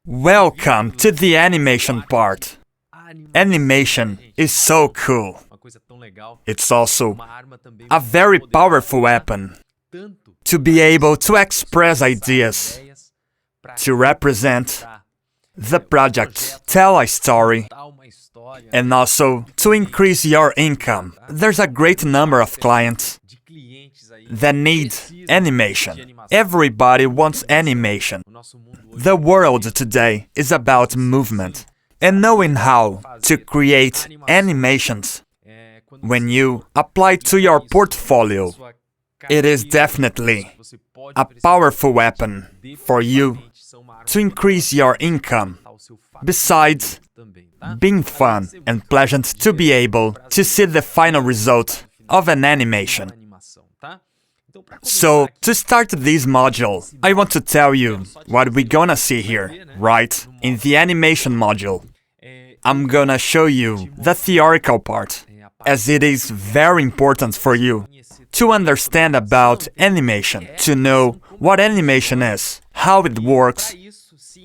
Welcome to the animation part. Animation is so cool. It's also a very powerful weapon to be able to express ideas, to represent the project, tell a story, and also to increase your income. There's a great number of clients that need animation. Everybody wants animation. The world today is about movement and knowing how to create animations. When you apply to your portfolio, it is definitely a powerful weapon for you to increase your income, besides being fun and pleasant to be able to see the final result of an animation. So, to start this module, I want to tell you what we're gonna see here, right? In the animation module, I'm gonna show you the theoretical part, as it is very important for you to understand about animation, to know what animation is, how it works,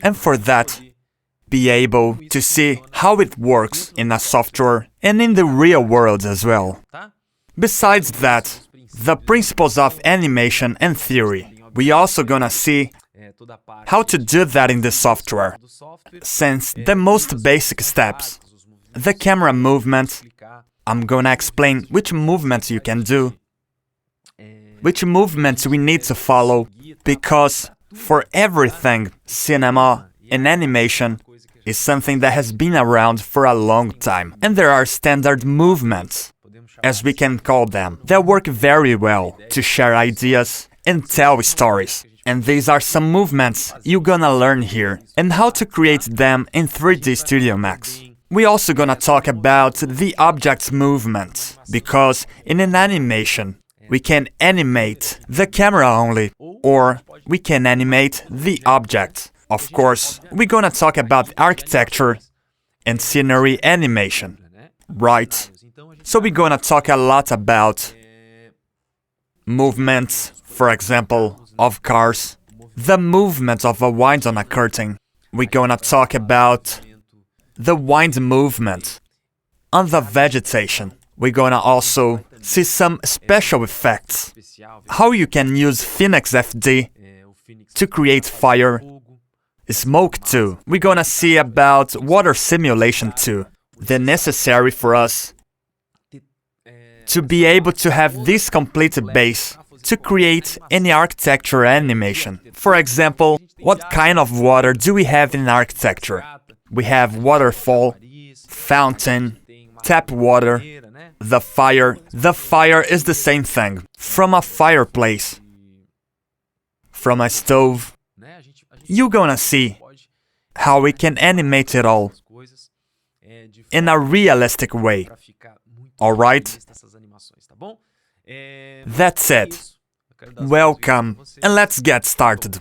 and for that, be able to see how it works in a software and in the real world as well. Besides that, the principles of animation and theory, we also gonna see how to do that in the software. Since the most basic steps, the camera movement, I'm gonna explain which movements you can do, which movements we need to follow, because for everything, cinema and animation is something that has been around for a long time. And there are standard movements, as we can call them, that work very well to share ideas and tell stories. And these are some movements you're gonna learn here, and how to create them in 3D Studio Max. We're also gonna talk about the object's movement, because in an animation, we can animate the camera only, or we can animate the object. Of course, we're gonna talk about architecture and scenery animation, right? So we're gonna talk a lot about movements, for example, of cars, the movement of a wind on a curtain. We're gonna talk about the wind movement on the vegetation. We're gonna also see some special effects, how you can use Phoenix FD to create fire, smoke too. We're gonna see about water simulation too, the necessary for us to be able to have this complete base to create any architecture animation. For example, what kind of water do we have in architecture? We have waterfall, fountain, tap water, the fire. The fire is the same thing, from a fireplace, from a stove. You're gonna see how we can animate it all in a realistic way. Alright? That's it. Welcome, and let's get started.